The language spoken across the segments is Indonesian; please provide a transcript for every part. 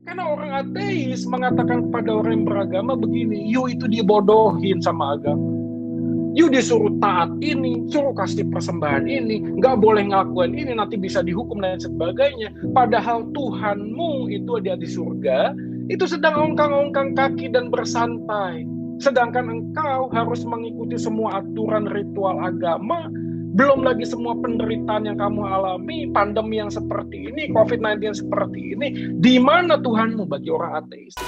Karena orang ateis mengatakan kepada orang yang beragama begini, you itu dibodohin sama agama. You disuruh taat ini, suruh kasih persembahan ini, nggak boleh ngelakuin ini, nanti bisa dihukum dan sebagainya. Padahal Tuhanmu itu ada di surga, itu sedang ongkang-ongkang kaki dan bersantai. Sedangkan engkau harus mengikuti semua aturan ritual agama, belum lagi semua penderitaan yang kamu alami, pandemi yang seperti ini, COVID-19 yang seperti ini. Di mana Tuhanmu bagi orang ateis?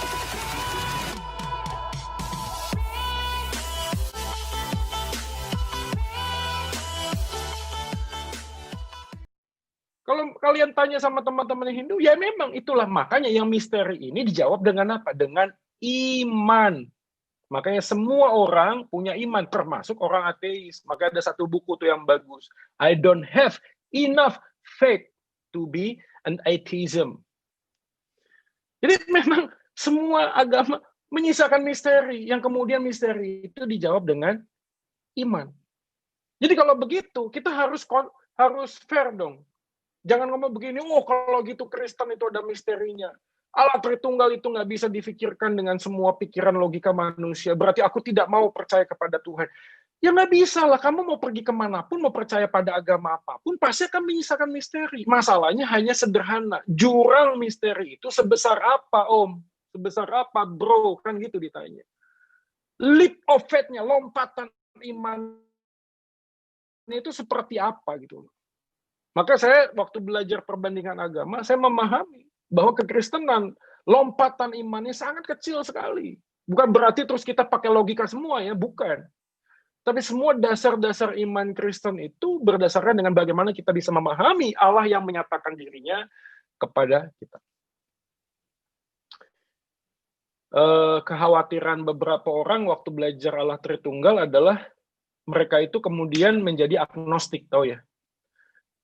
Kalau kalian tanya sama teman-teman Hindu, ya memang itulah. Makanya yang misteri ini dijawab dengan apa? Dengan iman. Makanya semua orang punya iman, termasuk orang ateis. Maka ada satu buku tuh yang bagus. I don't have enough faith to be an atheism. Jadi memang semua agama menyisakan misteri. Yang kemudian misteri itu dijawab dengan iman. Jadi kalau begitu, kita harus fair dong. Jangan ngomong begini, oh kalau gitu Kristen itu ada misterinya. Allah Tritunggal itu nggak bisa difikirkan dengan semua pikiran logika manusia. Berarti aku tidak mau percaya kepada Tuhan. Ya nggak bisa lah, kamu mau pergi kemanapun, mau percaya pada agama apapun, pasti akan menyisakan misteri. Masalahnya hanya sederhana. Jurang misteri itu sebesar apa, Om? Sebesar apa, bro? Kan gitu ditanya. Leap of faith-nya, lompatan iman itu seperti apa gitu. Maka saya waktu belajar perbandingan agama, saya memahami bahwa kekristenan lompatan imannya sangat kecil sekali. Bukan berarti terus kita pakai logika semua ya, bukan. Tapi semua dasar-dasar iman Kristen itu berdasarkan dengan bagaimana kita bisa memahami Allah yang menyatakan dirinya kepada kita. Kekhawatiran beberapa orang waktu belajar Allah Tritunggal adalah mereka itu kemudian menjadi agnostik, tahu ya.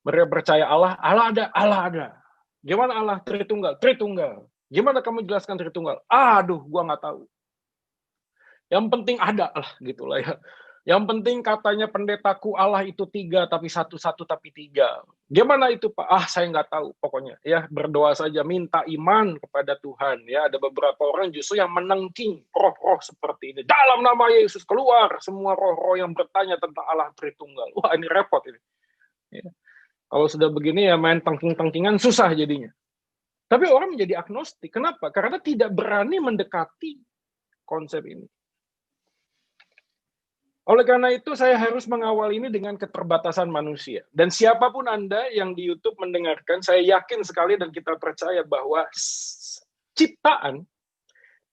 Mereka percaya Allah ada. Gimana Allah Tritunggal? Tritunggal. Gimana kamu jelaskan Tritunggal? Aduh, gua nggak tahu. Yang penting ada lah, gitulah ya. Yang penting katanya pendetaku Allah itu 3, tapi satu tapi 3. Gimana itu Pak? Saya nggak tahu pokoknya. Ya berdoa saja, minta iman kepada Tuhan. Ya ada beberapa orang justru yang menengking roh-roh seperti ini. Dalam nama Yesus keluar semua roh-roh yang bertanya tentang Allah Tritunggal. Wah ini repot ini. Ya. Kalau sudah begini ya main tengking-tengkingan susah jadinya. Tapi orang menjadi agnostik. Kenapa? Karena tidak berani mendekati konsep ini. Oleh karena itu saya harus mengawal ini dengan keterbatasan manusia. Dan siapapun Anda yang di YouTube mendengarkan, saya yakin sekali dan kita percaya bahwa ciptaan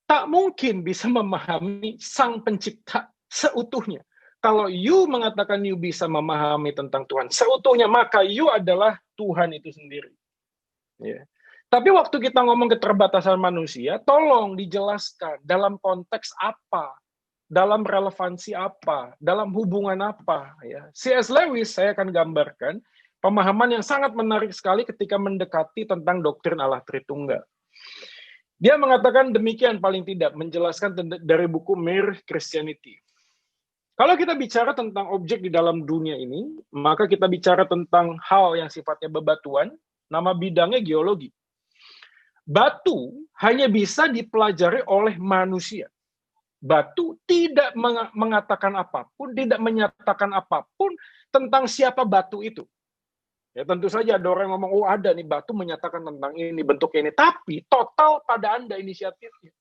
tak mungkin bisa memahami sang pencipta seutuhnya. Kalau you mengatakan you bisa memahami tentang Tuhan seutuhnya, maka you adalah Tuhan itu sendiri. Ya. Tapi waktu kita ngomong keterbatasan manusia, tolong dijelaskan dalam konteks apa, dalam relevansi apa, dalam hubungan apa. Ya. C.S. Lewis, saya akan gambarkan pemahaman yang sangat menarik sekali ketika mendekati tentang doktrin Allah Tritunggal. Dia mengatakan demikian paling tidak, menjelaskan dari buku Mere Christianity. Kalau kita bicara tentang objek di dalam dunia ini, maka kita bicara tentang hal yang sifatnya bebatuan, nama bidangnya geologi. Batu hanya bisa dipelajari oleh manusia. Batu tidak mengatakan apapun, tidak menyatakan apapun tentang siapa batu itu. Ya tentu saja ada orang yang ngomong, oh ada nih batu menyatakan tentang ini, bentuknya ini. Tapi total pada Anda inisiatifnya.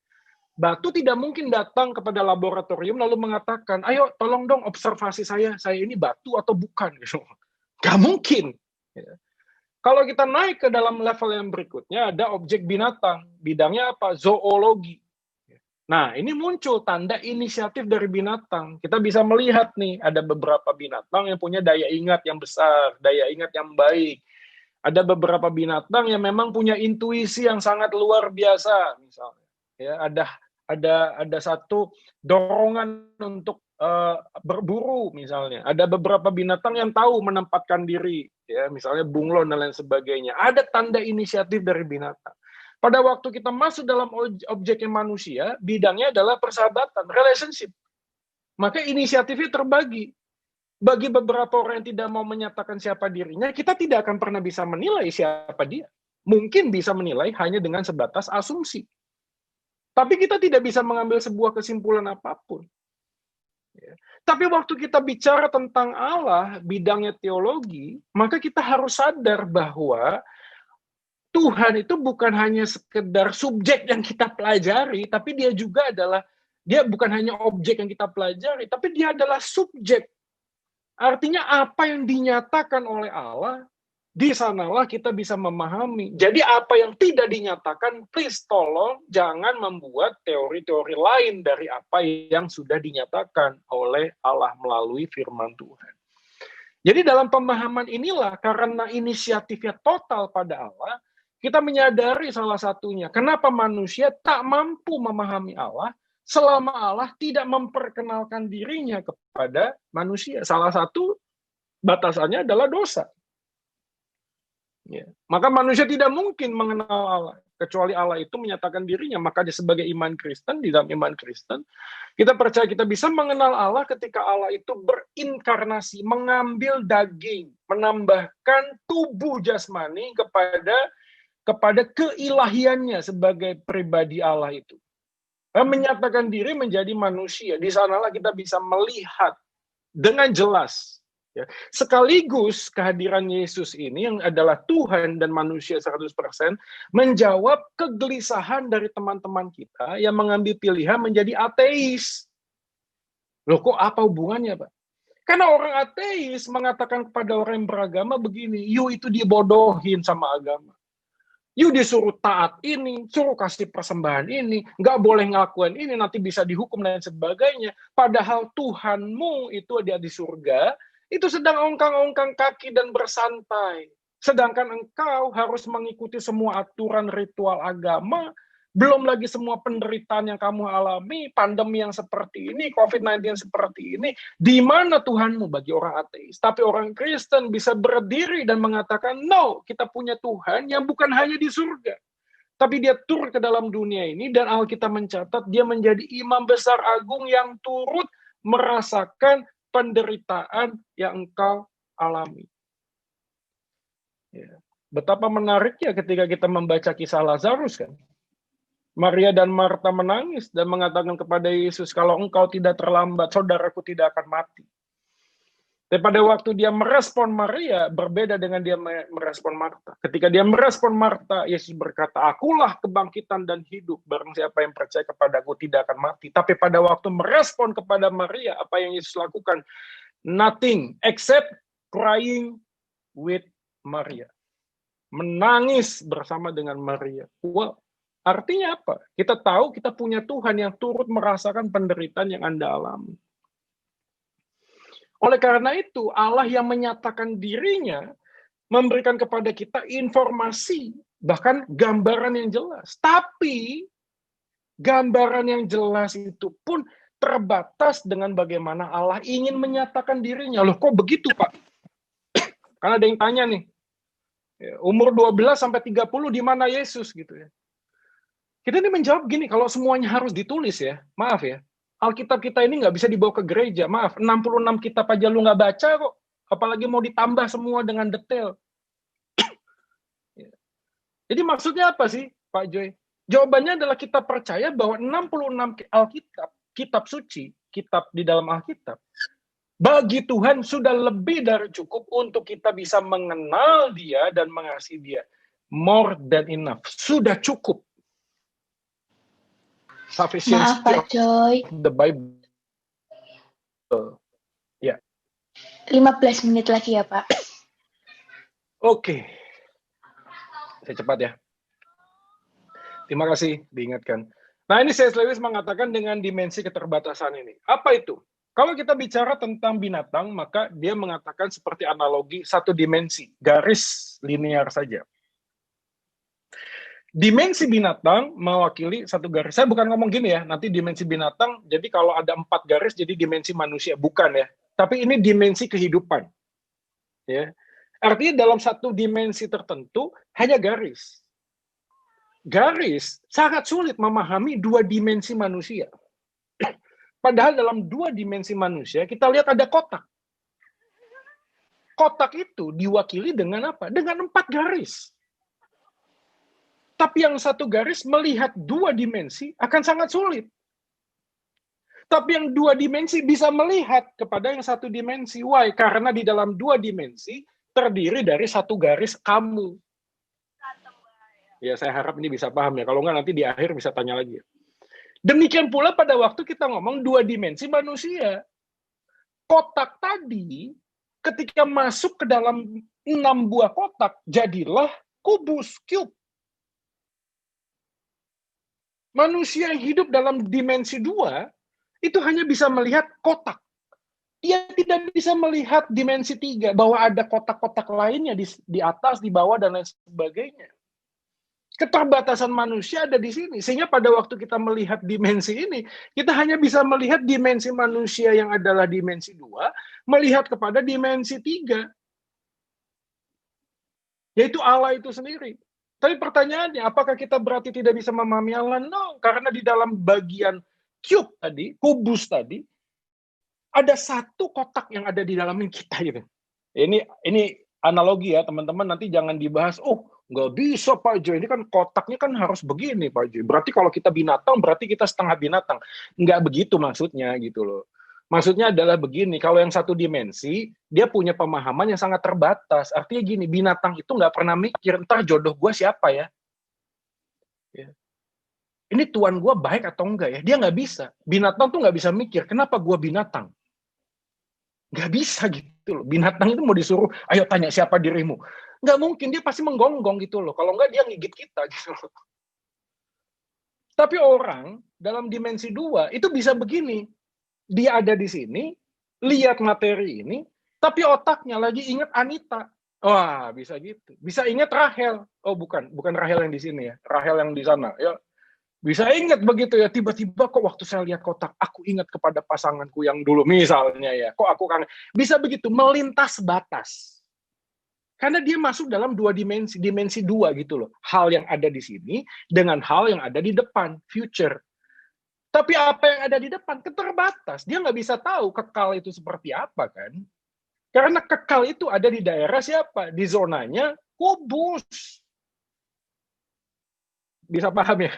Batu tidak mungkin datang kepada laboratorium lalu mengatakan, ayo tolong dong observasi saya ini batu atau bukan. Gak mungkin. Kalau kita naik ke dalam level yang berikutnya, ada objek binatang. Bidangnya apa? Zoologi. Nah, ini muncul tanda inisiatif dari binatang. Kita bisa melihat nih, ada beberapa binatang yang punya daya ingat yang besar, daya ingat yang baik. Ada beberapa binatang yang memang punya intuisi yang sangat luar biasa, misalnya. Ya, ada satu dorongan untuk berburu misalnya. Ada beberapa binatang yang tahu menempatkan diri, ya, misalnya bunglon dan lain sebagainya. Ada tanda inisiatif dari binatang. Pada waktu kita masuk dalam objeknya manusia, bidangnya adalah persahabatan, relationship. Maka inisiatifnya terbagi. Bagi beberapa orang yang tidak mau menyatakan siapa dirinya, kita tidak akan pernah bisa menilai siapa dia. mungkin bisa menilai hanya dengan sebatas asumsi. Tapi kita tidak bisa mengambil sebuah kesimpulan apapun. Ya. Tapi waktu kita bicara tentang Allah, bidangnya teologi, maka kita harus sadar bahwa Tuhan itu bukan hanya sekedar subjek yang kita pelajari, tapi dia juga dia bukan hanya objek yang kita pelajari, tapi dia adalah subjek. Artinya apa yang dinyatakan oleh Allah, di sanalah kita bisa memahami. Jadi apa yang tidak dinyatakan, please tolong jangan membuat teori-teori lain dari apa yang sudah dinyatakan oleh Allah melalui firman Tuhan. Jadi dalam pemahaman inilah, karena inisiatifnya total pada Allah, kita menyadari salah satunya, kenapa manusia tak mampu memahami Allah selama Allah tidak memperkenalkan dirinya kepada manusia. Salah satu batasannya adalah dosa. Ya. Maka manusia tidak mungkin mengenal Allah, kecuali Allah itu menyatakan dirinya. Maka dia sebagai iman Kristen, di dalam iman Kristen, kita percaya kita bisa mengenal Allah ketika Allah itu berinkarnasi, mengambil daging, menambahkan tubuh jasmani kepada keilahiannya sebagai pribadi Allah itu. Menyatakan diri menjadi manusia. Di sanalah kita bisa melihat dengan jelas. Ya. Sekaligus kehadiran Yesus ini yang adalah Tuhan dan manusia 100% menjawab kegelisahan dari teman-teman kita yang mengambil pilihan menjadi ateis. Loh kok apa hubungannya, Pak? Karena orang ateis mengatakan kepada orang yang beragama begini, you itu dibodohin sama agama. You disuruh taat ini, suruh kasih persembahan ini, nggak boleh ngelakuin ini, nanti bisa dihukum dan sebagainya. Padahal Tuhanmu itu ada di surga, itu sedang ongkang-ongkang kaki dan bersantai. Sedangkan engkau harus mengikuti semua aturan ritual agama, belum lagi semua penderitaan yang kamu alami, pandemi yang seperti ini, COVID-19 yang seperti ini, di mana Tuhanmu bagi orang ateis? Tapi orang Kristen bisa berdiri dan mengatakan, no, kita punya Tuhan yang bukan hanya di surga. Tapi dia turun ke dalam dunia ini, dan Alkitab mencatat dia menjadi imam besar agung yang turut merasakan penderitaan yang engkau alami. Ya. Betapa menariknya ketika kita membaca kisah Lazarus, kan? Maria dan Marta menangis dan mengatakan kepada Yesus, kalau engkau tidak terlambat, saudaraku tidak akan mati. Dan pada waktu dia merespon Maria, berbeda dengan dia merespon Marta. Ketika dia merespon Marta, Yesus berkata, akulah kebangkitan dan hidup, barang siapa yang percaya kepadaku tidak akan mati. Tapi pada waktu merespon kepada Maria, apa yang Yesus lakukan? Nothing except crying with Maria. Menangis bersama dengan Maria. Wow. Artinya apa? Kita tahu kita punya Tuhan yang turut merasakan penderitaan yang Anda alami. Oleh karena itu, Allah yang menyatakan dirinya memberikan kepada kita informasi, bahkan gambaran yang jelas. Tapi, gambaran yang jelas itu pun terbatas dengan bagaimana Allah ingin menyatakan dirinya. Loh, kok begitu, Pak? Karena ada yang tanya nih, umur 12 sampai 30 di mana Yesus gitu ya. Kita ini menjawab gini, kalau semuanya harus ditulis ya, maaf ya, Alkitab kita ini nggak bisa dibawa ke gereja, maaf, 66 kitab aja lu nggak baca kok, apalagi mau ditambah semua dengan detail. Jadi maksudnya apa sih, Pak Joy? Jawabannya adalah kita percaya bahwa 66 Alkitab, kitab suci, kitab di dalam Alkitab, bagi Tuhan sudah lebih dari cukup untuk kita bisa mengenal dia dan mengasihi dia. More than enough, sudah cukup. Maaf Pak Joy. The Bible. Ya. 15 menit lagi ya Pak. Oke. Saya cepat ya. Terima kasih diingatkan. Nah ini C.S. Lewis mengatakan dengan dimensi keterbatasan ini. Apa itu? Kalau kita bicara tentang binatang, maka dia mengatakan seperti analogi satu dimensi, garis linear saja. Dimensi binatang mewakili satu garis. Saya bukan ngomong gini ya, nanti dimensi binatang, jadi kalau ada 4 garis, jadi dimensi manusia. Bukan ya. Tapi ini dimensi kehidupan. Ya. Artinya dalam satu dimensi tertentu, hanya garis. Garis sangat sulit memahami 2 dimensi manusia. Padahal dalam 2 dimensi manusia, kita lihat ada kotak. Kotak itu diwakili dengan apa? Dengan 4 garis. Tapi yang satu garis melihat dua dimensi akan sangat sulit. Tapi yang dua dimensi bisa melihat kepada yang satu dimensi. Why? Karena di dalam dua dimensi terdiri dari satu garis kamu. Ya, saya harap ini bisa paham ya. Kalau nggak nanti di akhir bisa tanya lagi. Demikian pula pada waktu kita ngomong dua dimensi manusia. Kotak tadi, ketika masuk ke dalam 6 buah kotak, jadilah kubus, cube. Manusia yang hidup dalam dimensi 2, itu hanya bisa melihat kotak. Dia tidak bisa melihat dimensi 3, bahwa ada kotak-kotak lainnya di atas, di bawah, dan lain sebagainya. Keterbatasan manusia ada di sini. Sehingga pada waktu kita melihat dimensi ini, kita hanya bisa melihat dimensi manusia yang adalah dimensi 2, melihat kepada dimensi 3. Yaitu Allah itu sendiri. Tapi pertanyaannya, apakah kita berarti tidak bisa memahami Allah? No, karena di dalam bagian cube tadi, kubus tadi, ada satu kotak yang ada di dalam kita gitu. Ini analogi ya, teman-teman, nanti jangan dibahas, oh, nggak bisa Pak Jo, ini kan kotaknya kan harus begini Pak Jo. Berarti kalau kita binatang, berarti kita setengah binatang. Nggak begitu maksudnya gitu loh. Maksudnya adalah begini, kalau yang satu dimensi, dia punya pemahaman yang sangat terbatas. Artinya gini, binatang itu nggak pernah mikir, entar jodoh gue siapa ya? Ini tuan gue baik atau enggak ya? Dia nggak bisa. Binatang tuh nggak bisa mikir, kenapa gue binatang? Nggak bisa gitu loh. Binatang itu mau disuruh, ayo tanya siapa dirimu. Nggak mungkin, dia pasti menggonggong gitu loh. Kalau nggak, dia ngigit kita gitu loh. Tapi orang dalam dimensi 2 itu bisa begini. Dia ada di sini, lihat materi ini, tapi otaknya lagi ingat Anita. Wah, bisa gitu. Bisa ingat Rahel. Oh, bukan Rahel yang di sini ya. Rahel yang di sana. Ya, bisa ingat begitu ya. Tiba-tiba kok waktu saya lihat kotak, aku ingat kepada pasanganku yang dulu misalnya ya. Kok aku kangen. Bisa begitu, melintas batas. Karena dia masuk dalam dua dimensi 2 gitu loh. Hal yang ada di sini dengan hal yang ada di depan, future. Tapi apa yang ada di depan keterbatas. Dia nggak bisa tahu kekal itu seperti apa kan. Karena kekal itu ada di daerah siapa? Di zonanya kubus. Bisa paham ya?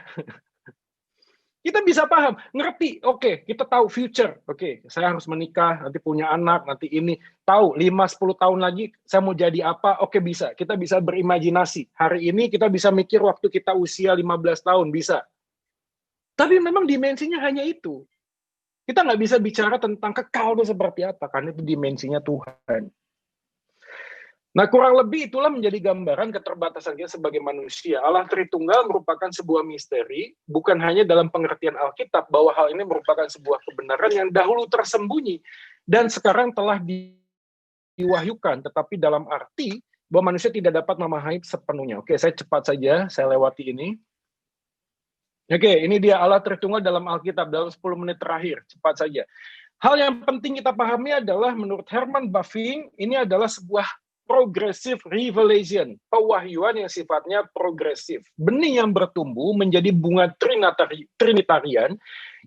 Kita bisa paham, ngerti. Oke, kita tahu future. Oke, saya harus menikah, nanti punya anak, nanti ini. Tahu 5-10 tahun lagi saya mau jadi apa? Oke, bisa. Kita bisa berimajinasi. Hari ini kita bisa mikir waktu kita usia 15 tahun, bisa. Tapi memang dimensinya hanya itu. Kita nggak bisa bicara tentang kekal itu seperti apa, karena itu dimensinya Tuhan. Nah, kurang lebih itulah menjadi gambaran keterbatasan kita sebagai manusia. Allah Tritunggal merupakan sebuah misteri, bukan hanya dalam pengertian Alkitab, bahwa hal ini merupakan sebuah kebenaran yang dahulu tersembunyi, dan sekarang telah diwahyukan, tetapi dalam arti bahwa manusia tidak dapat memahami sepenuhnya. Oke, saya cepat saja, saya lewati ini. Oke, ini dia Allah Tritunggal dalam Alkitab, dalam 10 menit terakhir, cepat saja. Hal yang penting kita pahami adalah, menurut Herman Bavinck, ini adalah sebuah progressive revelation, pewahyuan yang sifatnya progresif. Benih yang bertumbuh menjadi bunga trinitarian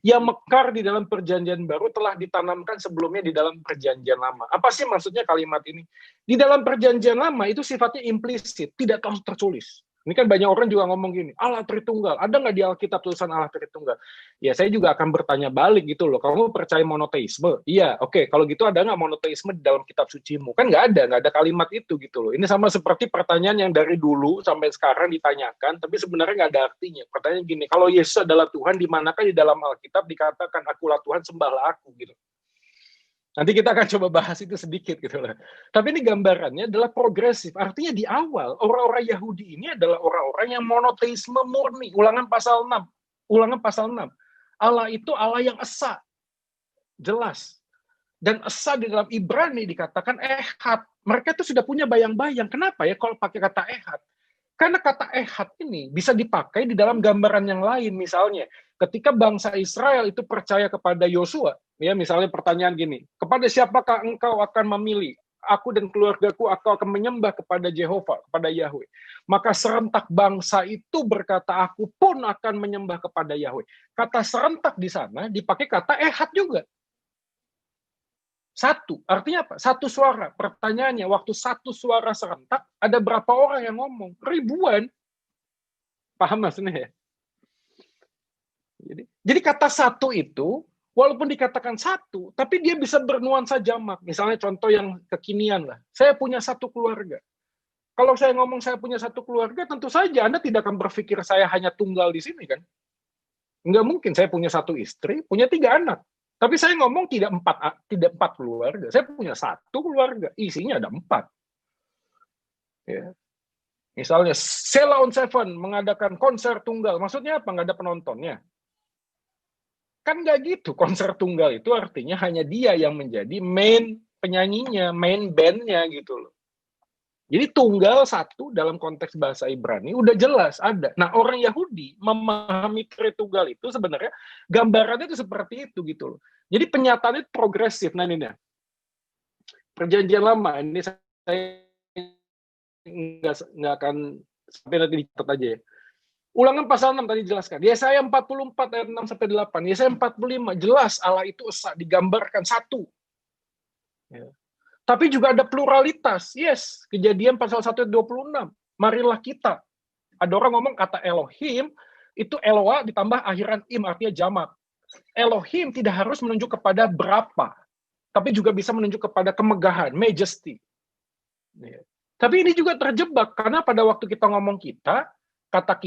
yang mekar di dalam perjanjian baru telah ditanamkan sebelumnya di dalam perjanjian lama. Apa sih maksudnya kalimat ini? Di dalam perjanjian lama itu sifatnya implisit, tidak tertulis. Ini kan banyak orang juga ngomong gini, Allah Tritunggal, ada nggak di Alkitab tulisan Allah Tritunggal? Ya, saya juga akan bertanya balik gitu loh, kamu percaya monoteisme? Iya, oke, kalau gitu ada nggak monoteisme di dalam kitab sucimu? Kan nggak ada kalimat itu gitu loh. Ini sama seperti pertanyaan yang dari dulu sampai sekarang ditanyakan, tapi sebenarnya nggak ada artinya. Pertanyaan gini, kalau Yesus adalah Tuhan, di manakah di dalam Alkitab dikatakan, akulah Tuhan, sembahlah aku gitu. Nanti kita akan coba bahas itu sedikit gitu loh. Tapi ini gambarannya adalah progresif. Artinya di awal orang-orang Yahudi ini adalah orang-orang yang monoteisme murni. Ulangan pasal 6. Ulangan pasal 6. Allah itu Allah yang esa. Jelas. Dan esa di dalam Ibrani dikatakan ehad. Mereka itu sudah punya bayang-bayang. Kenapa ya kalau pakai kata ehad? Karena kata ehad ini bisa dipakai di dalam gambaran yang lain. Misalnya, ketika bangsa Israel itu percaya kepada Yosua, ya misalnya pertanyaan gini, kepada siapakah engkau akan memilih? Aku dan keluargaku akan menyembah kepada Jehovah, kepada Yahweh. Maka serentak bangsa itu berkata, aku pun akan menyembah kepada Yahweh. Kata serentak di sana dipakai kata ehad juga. Satu, artinya apa? Satu suara. Pertanyaannya, waktu satu suara serentak, ada berapa orang yang ngomong? Ribuan. Paham maksudnya ya? Jadi kata satu itu, walaupun dikatakan satu, tapi dia bisa bernuansa jamak. Misalnya contoh yang kekinian lah. Saya punya satu keluarga. Kalau saya ngomong saya punya satu keluarga, tentu saja Anda tidak akan berpikir saya hanya tunggal di sini kan. Nggak mungkin saya punya satu istri, punya 3 anak. Tapi saya ngomong tidak empat keluarga. Saya punya satu keluarga, isinya ada 4. Ya. Misalnya Sheila on Seven mengadakan konser tunggal, maksudnya apa? Nggak ada penontonnya. Kan nggak gitu, konser tunggal itu artinya hanya dia yang menjadi main penyanyinya, main bandnya gitu loh. Jadi tunggal satu dalam konteks bahasa Ibrani udah jelas ada. Nah orang Yahudi memahami tritunggal itu sebenarnya gambarannya itu seperti itu gitu loh. Jadi penyataannya progresif. Nah ini perjanjian lama ini saya nggak akan sampai nanti dicatat aja ya. Ulangan pasal 6 tadi jelaskan. Yesaya 44 ayat 6 sampai 8. Yesaya 45 jelas Allah itu esa, digambarkan satu. Ya. Tapi juga ada pluralitas. Yes, Kejadian pasal 1 ayat 26. Marilah kita. Ada orang ngomong kata Elohim itu Eloa ditambah akhiran im artinya jamak. Elohim tidak harus menunjuk kepada berapa, tapi juga bisa menunjuk kepada kemegahan, majesty. Ya. Tapi ini juga terjebak karena pada waktu kita ngomong kata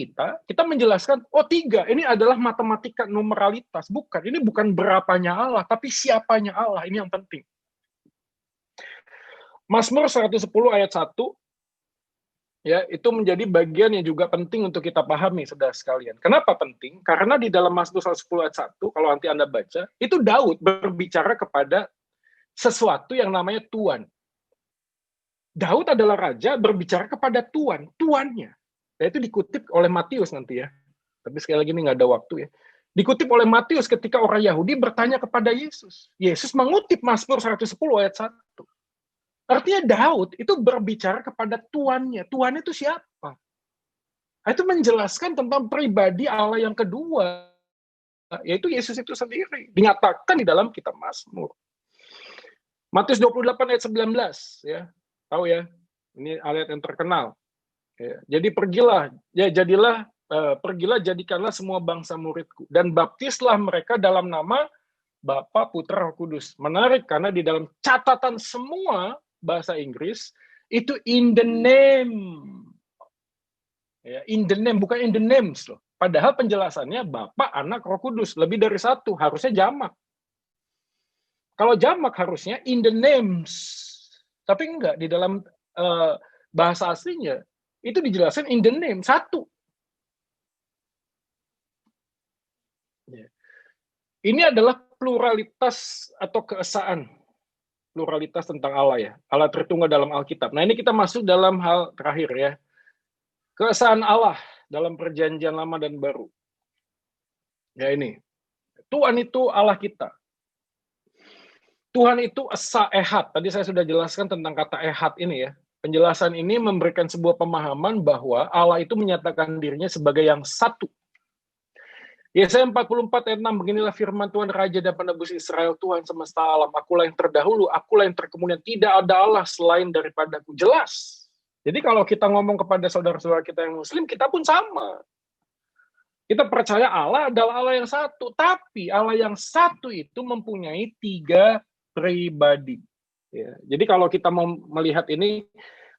kita menjelaskan, oh 3, ini adalah matematika numeralitas. Bukan, ini bukan berapanya Allah, tapi siapanya Allah, ini yang penting. Mazmur 110 ayat 1, ya itu menjadi bagian yang juga penting untuk kita pahami, saudara sekalian. Kenapa penting? Karena di dalam Mazmur 110 ayat 1, kalau nanti Anda baca, itu Daud berbicara kepada sesuatu yang namanya Tuan. Daud adalah raja berbicara kepada Tuan, tuannya. Nah, itu dikutip oleh Matius nanti ya. Tapi sekali lagi ini nggak ada waktu ya. Dikutip oleh Matius ketika orang Yahudi bertanya kepada Yesus. Yesus mengutip Mazmur 110 ayat 1. Artinya Daud itu berbicara kepada tuannya. Tuan itu siapa? Itu menjelaskan tentang pribadi Allah yang kedua. Yaitu Yesus itu sendiri. Dinyatakan di dalam kitab Mazmur. Matius 28 ayat 19. Ya. Tahu ya? Ini ayat yang terkenal. Ya, jadi pergilah jadikanlah semua bangsa muridku dan baptislah mereka dalam nama Bapa, Putra, Roh Kudus. Menarik karena di dalam catatan semua bahasa Inggris itu in the name. Ya, in the name bukan in the names loh. Padahal penjelasannya Bapa, Anak, Roh Kudus, lebih dari satu, harusnya jamak. Kalau jamak harusnya in the names. Tapi enggak, di dalam bahasa aslinya itu dijelaskan in the name, satu. Ini adalah pluralitas atau keesaan. Pluralitas tentang Allah ya. Allah Tritunggal dalam Alkitab. Nah ini kita masuk dalam hal terakhir ya. Keesaan Allah dalam perjanjian lama dan baru. Ya ini. Tuhan itu Allah kita. Tuhan itu esa ehad. Tadi saya sudah jelaskan tentang kata ehad ini ya. Penjelasan ini memberikan sebuah pemahaman bahwa Allah itu menyatakan dirinya sebagai yang satu. Yesaya 44 ayat 6, beginilah firman Tuhan Raja dan Penebus Israel, Tuhan semesta alam, akulah yang terdahulu, akulah yang terkemudian, tidak ada Allah selain daripadaku. Jelas. Jadi kalau kita ngomong kepada saudara-saudara kita yang muslim, kita pun sama. Kita percaya Allah adalah Allah yang satu, tapi Allah yang satu itu mempunyai 3 pribadi. Ya, jadi kalau kita mau melihat ini,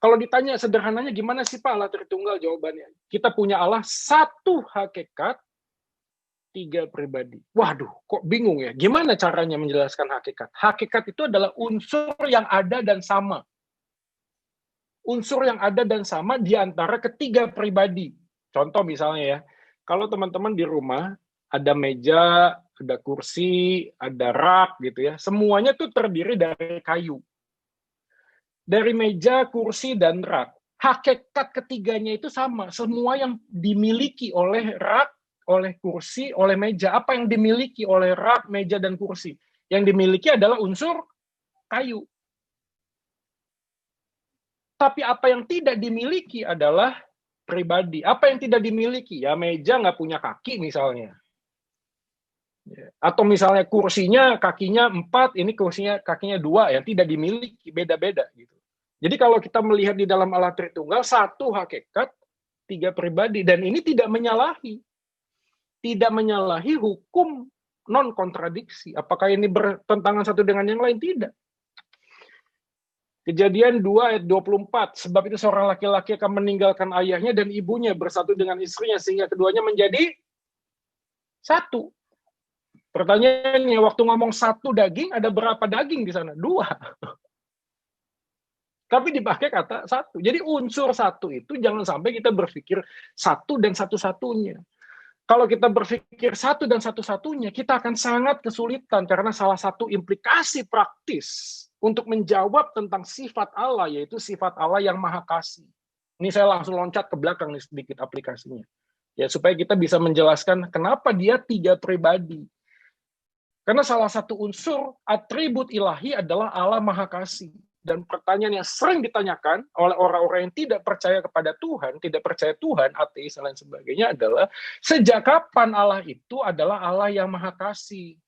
kalau ditanya sederhananya gimana sih Pak Allah Tritunggal, jawabannya kita punya Allah satu hakikat, 3 pribadi. Waduh, kok bingung ya? Gimana caranya menjelaskan hakikat? Hakikat itu adalah unsur yang ada dan sama. Unsur yang ada dan sama di antara ketiga pribadi. Contoh misalnya ya, kalau teman-teman di rumah ada meja, ada kursi, ada rak gitu ya. Semuanya tuh terdiri dari kayu. Dari meja, kursi, dan rak. Hakikat ketiganya itu sama. Semua yang dimiliki oleh rak, oleh kursi, oleh meja. Apa yang dimiliki oleh rak, meja, dan kursi? Yang dimiliki adalah unsur kayu. Tapi apa yang tidak dimiliki adalah pribadi. Apa yang tidak dimiliki? Ya meja nggak punya kaki misalnya. Atau misalnya kursinya kakinya 4, ini kursinya kakinya 2, yang tidak dimiliki, beda-beda gitu. Jadi kalau kita melihat di dalam Allah Tritunggal, satu hakikat, 3 pribadi, dan ini tidak menyalahi hukum non kontradiksi. Apakah ini bertentangan satu dengan yang lain? Tidak. Kejadian 2 ayat 24, sebab itu seorang laki-laki akan meninggalkan ayahnya dan ibunya, bersatu dengan istrinya sehingga keduanya menjadi satu. Pertanyaannya, waktu ngomong satu daging, ada berapa daging di sana? 2. Tapi dipakai kata satu. Jadi unsur satu itu jangan sampai kita berpikir satu dan satu-satunya. Kalau kita berpikir satu dan satu-satunya, kita akan sangat kesulitan karena salah satu implikasi praktis untuk menjawab tentang sifat Allah, yaitu sifat Allah yang maha kasih. Ini saya langsung loncat ke belakang nih sedikit aplikasinya. Ya, supaya kita bisa menjelaskan kenapa dia 3 pribadi. Karena salah satu unsur atribut ilahi adalah Allah maha kasih. Dan pertanyaan yang sering ditanyakan oleh orang-orang yang tidak percaya kepada Tuhan, tidak percaya Tuhan, ateis, dan lain sebagainya adalah, sejak kapan Allah itu adalah Allah yang maha kasih?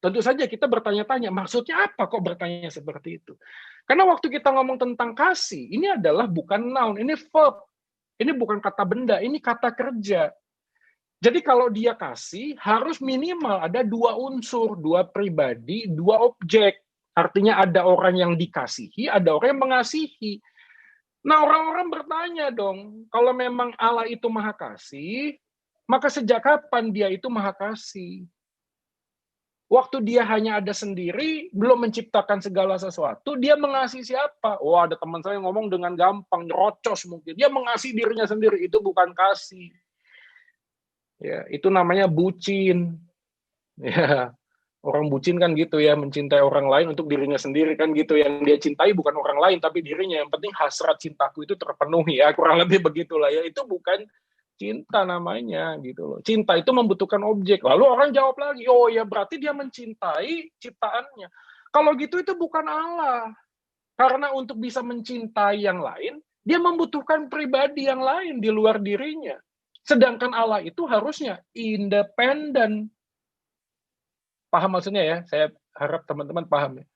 Tentu saja kita bertanya-tanya, maksudnya apa kok bertanya seperti itu? Karena waktu kita ngomong tentang kasih, ini adalah bukan noun, ini verb. Ini bukan kata benda, ini kata kerja. Jadi kalau dia kasih, harus minimal ada 2 unsur, 2 pribadi, 2 objek. Artinya ada orang yang dikasihi, ada orang yang mengasihi. Nah, orang-orang bertanya dong, kalau memang Allah itu maha kasih, maka sejak kapan dia itu maha kasih? Waktu dia hanya ada sendiri, belum menciptakan segala sesuatu, dia mengasihi siapa? Wah, ada teman saya ngomong dengan gampang, nyerocos mungkin. Dia mengasihi dirinya sendiri, itu bukan kasih. Ya, itu namanya bucin. Ya, orang bucin kan gitu ya, mencintai orang lain untuk dirinya sendiri kan gitu. Yang dia cintai bukan orang lain, tapi dirinya. Yang penting hasrat cintaku itu terpenuhi ya, kurang lebih begitulah ya. Itu bukan cinta namanya gitu loh. Cinta itu membutuhkan objek. Lalu orang jawab lagi, oh ya berarti dia mencintai ciptaannya. Kalau gitu itu bukan Allah. Karena untuk bisa mencintai yang lain, dia membutuhkan pribadi yang lain di luar dirinya. Sedangkan Allah itu harusnya independen. Paham maksudnya ya? Saya harap teman-teman paham ya.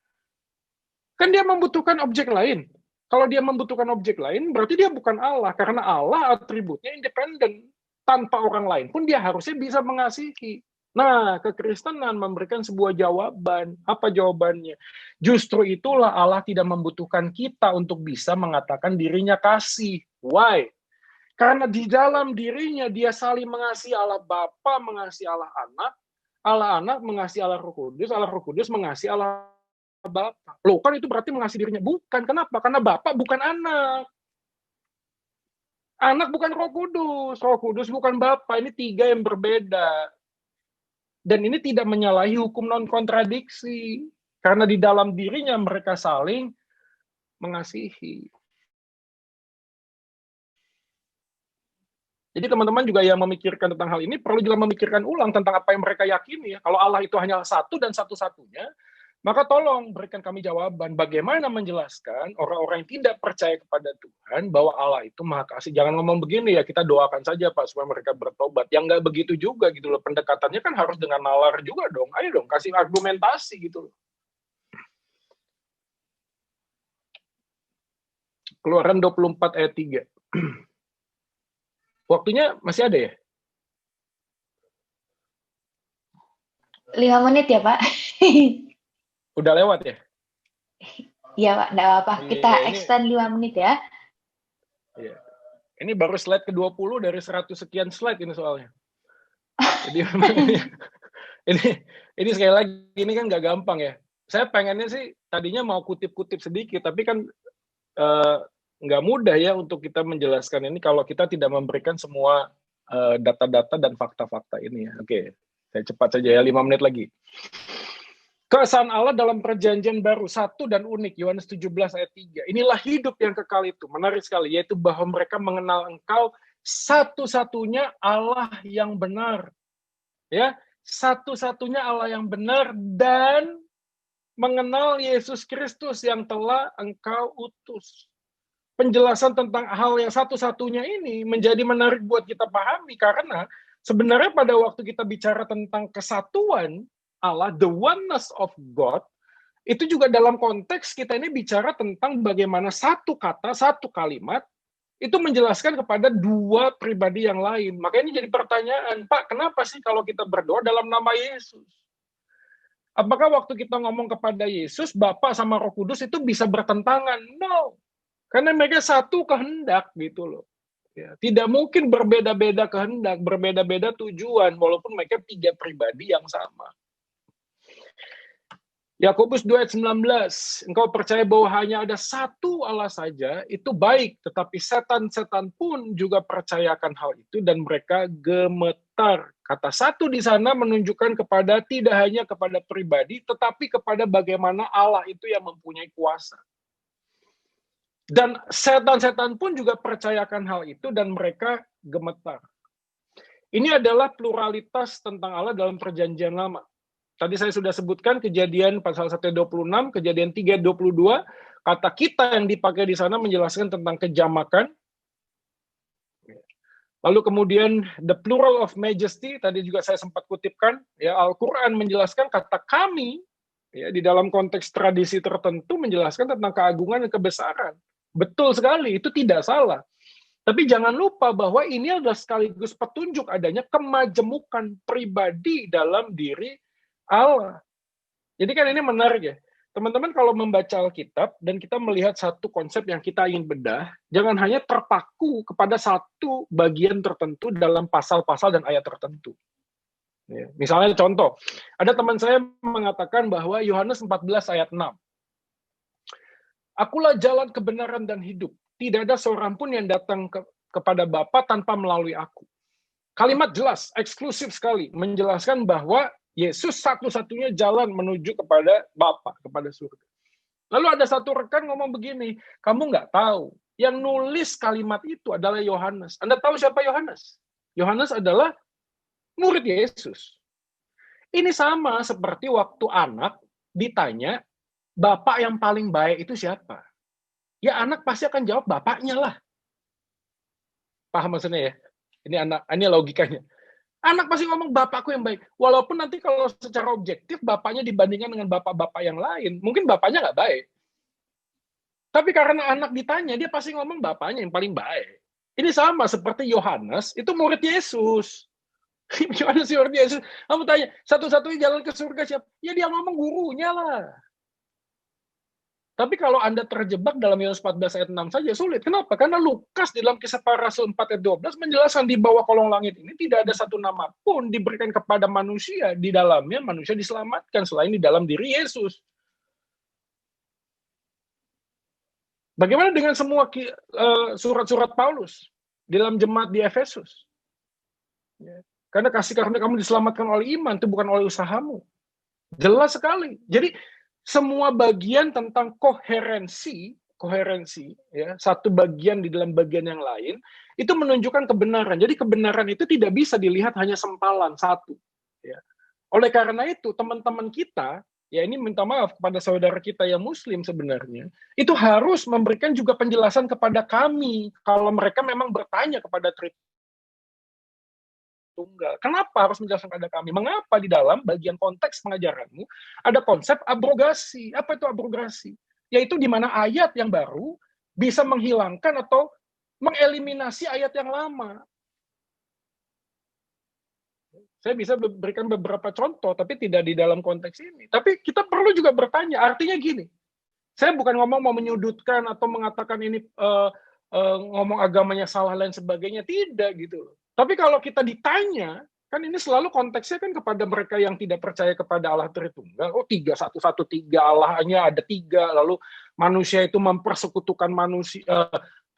Kan dia membutuhkan objek lain. Kalau dia membutuhkan objek lain, berarti dia bukan Allah. Karena Allah atributnya independen. Tanpa orang lain pun dia harusnya bisa mengasihi. Nah, kekristenan memberikan sebuah jawaban. Apa jawabannya? Justru itulah Allah tidak membutuhkan kita untuk bisa mengatakan dirinya kasih. Why? Karena di dalam dirinya dia saling mengasihi Allah Bapa, mengasihi Allah Anak mengasihi Allah Roh Kudus mengasihi Allah Bapa. Loh, kan itu berarti mengasihi dirinya. Bukan. Kenapa? Karena Bapa bukan anak. Anak bukan Roh Kudus bukan Bapa. Ini 3 yang berbeda. Dan ini tidak menyalahi hukum non-kontradiksi. Karena di dalam dirinya mereka saling mengasihi. Jadi teman-teman juga yang memikirkan tentang hal ini perlu juga memikirkan ulang tentang apa yang mereka yakini ya. Kalau Allah itu hanya satu dan satu-satunya, maka tolong berikan kami jawaban bagaimana menjelaskan orang-orang yang tidak percaya kepada Tuhan bahwa Allah itu maha kasih. Jangan ngomong begini ya, kita doakan saja Pak supaya mereka bertobat. Yang nggak begitu juga gitu loh. Pendekatannya kan harus dengan nalar juga dong. Ayo dong kasih argumentasi gitu loh. Keluaran 24 ayat 3. Waktunya masih ada ya? 5 menit ya, Pak? Udah lewat ya? Iya, Pak. Nggak apa-apa. Kita extend 5 menit ya. Iya. Ini baru slide ke-20 dari 100 sekian slide ini soalnya. Jadi ini sekali lagi, ini kan nggak gampang ya. Saya pengennya sih tadinya mau kutip-kutip sedikit, tapi kan nggak mudah ya untuk kita menjelaskan ini kalau kita tidak memberikan semua data-data dan fakta-fakta ini ya. Oke, saya cepat saja ya, 5 menit lagi. Keesaan Allah dalam perjanjian baru, satu dan unik, Yohanes 17 ayat 3. Inilah hidup yang kekal itu, menarik sekali, yaitu bahwa mereka mengenal Engkau satu-satunya Allah yang benar. Ya, satu-satunya Allah yang benar dan mengenal Yesus Kristus yang telah Engkau utus. Penjelasan tentang hal yang satu-satunya ini menjadi menarik buat kita pahami karena sebenarnya pada waktu kita bicara tentang kesatuan Allah, the oneness of God, itu juga dalam konteks kita ini bicara tentang bagaimana satu kata, satu kalimat itu menjelaskan kepada dua pribadi yang lain. Makanya ini jadi pertanyaan, Pak, kenapa sih kalau kita berdoa dalam nama Yesus? Apakah waktu kita ngomong kepada Yesus, Bapa sama Roh Kudus itu bisa bertentangan? No. Karena mereka satu kehendak gitu loh. Ya, tidak mungkin berbeda-beda kehendak, berbeda-beda tujuan, walaupun mereka tiga pribadi yang sama. Yakobus 2 ayat 19, engkau percaya bahwa hanya ada satu Allah saja, itu baik, tetapi setan-setan pun juga percayakan hal itu dan mereka gemetar. Kata satu di sana menunjukkan kepada tidak hanya kepada pribadi, tetapi kepada bagaimana Allah itu yang mempunyai kuasa. Dan setan-setan pun juga percayakan hal itu dan mereka gemetar. Ini adalah pluralitas tentang Allah dalam perjanjian lama. Tadi saya sudah sebutkan kejadian pasal 1:26, kejadian 3:22, kata kita yang dipakai di sana menjelaskan tentang kejamakan. Lalu kemudian the plural of majesty, tadi juga saya sempat kutipkan, ya Al-Quran menjelaskan kata kami, ya di dalam konteks tradisi tertentu menjelaskan tentang keagungan dan kebesaran. Betul sekali, itu tidak salah. Tapi jangan lupa bahwa ini adalah sekaligus petunjuk adanya kemajemukan pribadi dalam diri Allah. Jadi kan ini menarik ya. Teman-teman kalau membaca Alkitab dan kita melihat satu konsep yang kita ingin bedah, jangan hanya terpaku kepada satu bagian tertentu dalam pasal-pasal dan ayat tertentu. Ya, misalnya contoh, ada teman saya mengatakan bahwa Yohanes 14 ayat 6. Akulah jalan kebenaran dan hidup. Tidak ada seorang pun yang datang kepada Bapa tanpa melalui aku. Kalimat jelas, eksklusif sekali, menjelaskan bahwa Yesus satu-satunya jalan menuju kepada Bapa, kepada surga. Lalu ada satu rekan ngomong begini, kamu nggak tahu, yang nulis kalimat itu adalah Yohanes. Anda tahu siapa Yohanes? Yohanes adalah murid Yesus. Ini sama seperti waktu anak ditanya, Bapak yang paling baik itu siapa? Ya anak pasti akan jawab bapaknya lah. Paham maksudnya ya? Ini logikanya. Anak pasti ngomong bapakku yang baik. Walaupun nanti kalau secara objektif bapaknya dibandingkan dengan bapak-bapak yang lain, mungkin bapaknya nggak baik. Tapi karena anak ditanya, dia pasti ngomong bapaknya yang paling baik. Ini sama seperti Yohanes, itu murid Yesus. Yohanes murid Yesus. Kamu tanya, satu-satunya jalan ke surga siapa? Ya dia ngomong gurunya lah. Tapi kalau Anda terjebak dalam Yohanes 14 ayat 6 saja sulit. Kenapa? Karena Lukas di dalam Kisah Para Rasul 4 ayat 12 menjelaskan di bawah kolong langit ini tidak ada satu nama pun diberikan kepada manusia. Di dalamnya manusia diselamatkan selain di dalam diri Yesus. Bagaimana dengan semua surat-surat Paulus di dalam jemaat di Efesus? Karena kasih karunia kamu diselamatkan oleh iman, itu bukan oleh usahamu. Jelas sekali. Jadi semua bagian tentang koherensi ya, satu bagian di dalam bagian yang lain itu menunjukkan kebenaran. Jadi kebenaran itu tidak bisa dilihat hanya sempalan satu ya. Oleh karena itu teman-teman kita ya, ini minta maaf kepada saudara kita yang muslim sebenarnya itu harus memberikan juga penjelasan kepada kami kalau mereka memang bertanya kepada Tunggal. Kenapa harus menjelaskan kepada kami? Mengapa di dalam bagian konteks pengajaranmu ada konsep abrogasi? Apa itu abrogasi? Yaitu di mana ayat yang baru bisa menghilangkan atau mengeliminasi ayat yang lama. Saya bisa berikan beberapa contoh, tapi tidak di dalam konteks ini. Tapi kita perlu juga bertanya, artinya gini, saya bukan ngomong mau menyudutkan atau mengatakan ini ngomong agamanya salah dan sebagainya, tidak gitu. Tapi kalau kita ditanya, kan ini selalu konteksnya kan kepada mereka yang tidak percaya kepada Allah Tritunggal. Oh, 3-1-1-3, Allahnya ada 3, lalu manusia itu mempersekutukan manusia,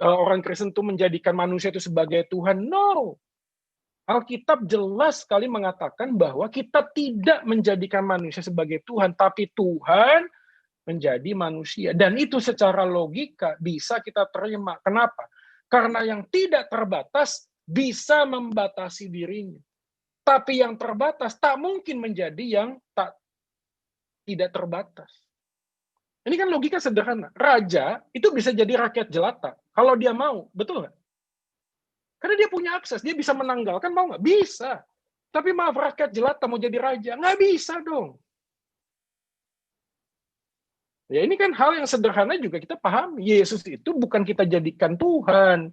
orang Kristen itu menjadikan manusia itu sebagai Tuhan. No. Alkitab jelas sekali mengatakan bahwa kita tidak menjadikan manusia sebagai Tuhan, tapi Tuhan menjadi manusia. Dan itu secara logika bisa kita terima. Kenapa? Karena yang tidak terbatas bisa membatasi dirinya. Tapi yang terbatas tak mungkin menjadi yang tidak terbatas. Ini kan logika sederhana. Raja itu bisa jadi rakyat jelata. Kalau dia mau, betul nggak? Karena dia punya akses, dia bisa menanggalkan, mau nggak? Bisa. Tapi maaf, rakyat jelata mau jadi raja, nggak bisa dong. Ya ini kan hal yang sederhana juga kita paham. Yesus itu bukan kita jadikan Tuhan.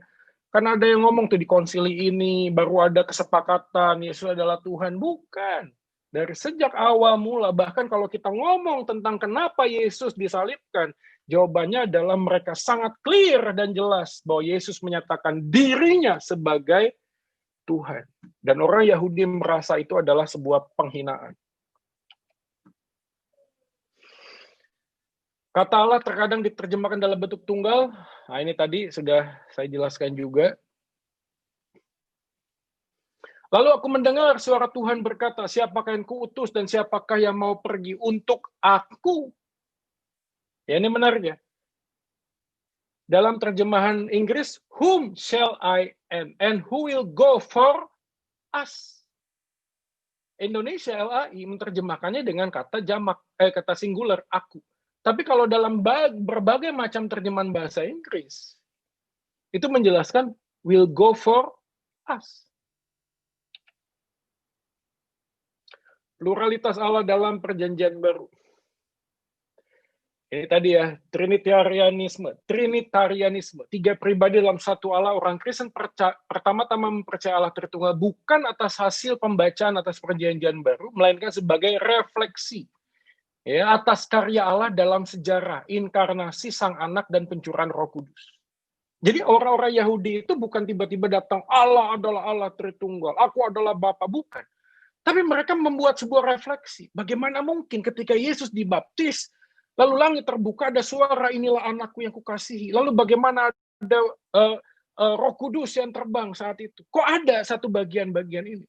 Kan ada yang ngomong tuh di konsili ini, baru ada kesepakatan, Yesus adalah Tuhan. Bukan. Dari sejak awal mula, bahkan kalau kita ngomong tentang kenapa Yesus disalibkan, jawabannya adalah mereka sangat clear dan jelas bahwa Yesus menyatakan dirinya sebagai Tuhan. Dan orang Yahudi merasa itu adalah sebuah penghinaan. Kata Allah terkadang diterjemahkan dalam bentuk tunggal. Nah, ini tadi sudah saya jelaskan juga. Lalu aku mendengar suara Tuhan berkata, siapakah yang kuutus dan siapakah yang mau pergi untuk aku? Ya, ini menarik ya. Dalam terjemahan Inggris, whom shall I and who will go for us? Indonesia LAI menerjemahkannya dengan kata jamak, kata singular, aku. Tapi kalau dalam berbagai macam terjemahan bahasa Inggris, itu menjelaskan will go for us. Pluralitas Allah dalam perjanjian baru. Ini tadi ya, Trinitarianisme. Tiga pribadi dalam satu Allah. Orang Kristen pertama-tama mempercayai Allah Tritunggal bukan atas hasil pembacaan atas perjanjian baru, melainkan sebagai refleksi ya atas karya Allah dalam sejarah inkarnasi Sang Anak dan pencurahan Roh Kudus. Jadi orang-orang Yahudi itu bukan tiba-tiba datang Allah adalah Allah Tritunggal, aku adalah Bapa, bukan. Tapi mereka membuat sebuah refleksi. Bagaimana mungkin ketika Yesus dibaptis, lalu langit terbuka, ada suara, inilah anakku yang kukasihi. Lalu bagaimana ada Roh Kudus yang terbang saat itu? Kok ada satu bagian-bagian ini?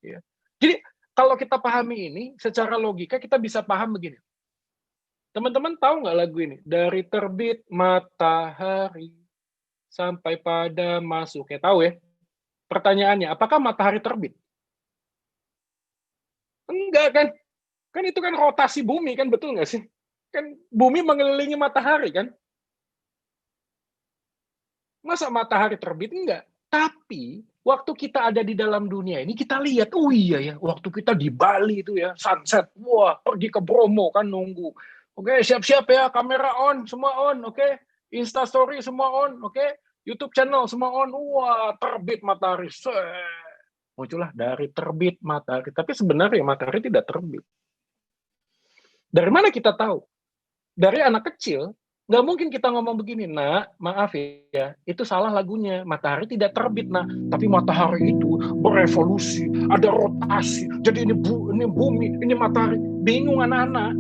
Ya. Jadi kalau kita pahami ini, secara logika kita bisa paham begini. Teman-teman tahu nggak lagu ini? Dari terbit matahari sampai pada masuk. Ya tahu ya. Pertanyaannya, apakah matahari terbit? Enggak kan? Kan itu kan rotasi bumi kan, betul nggak sih? Kan bumi mengelilingi matahari kan? Masa matahari terbit? Enggak. Tapi waktu kita ada di dalam dunia ini, kita lihat, oh iya ya, waktu kita di Bali itu ya, sunset, wah, pergi ke Bromo kan nunggu. Oke, siap-siap ya, kamera on, semua on, oke. Instastory semua on, oke. YouTube channel semua on, wah, terbit matahari. Muncullah dari terbit matahari. Tapi sebenarnya matahari tidak terbit. Dari mana kita tahu? Dari anak kecil, nggak mungkin kita ngomong begini, nak, maaf ya, itu salah lagunya. Matahari tidak terbit, nak. Tapi matahari itu berevolusi, ada rotasi. Jadi ini bumi, ini matahari. Bingung anak-anak.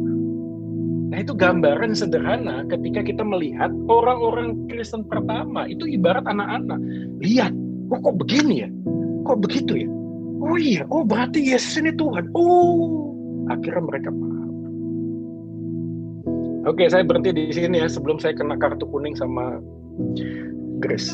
Nah, itu gambaran sederhana ketika kita melihat orang-orang Kristen pertama, itu ibarat anak-anak. Lihat, kok begini ya? Kok begitu ya? Oh iya, oh berarti Yesus ini Tuhan. Oh, akhirnya mereka paham. Oke, saya berhenti di sini ya sebelum saya kena kartu kuning sama Grace.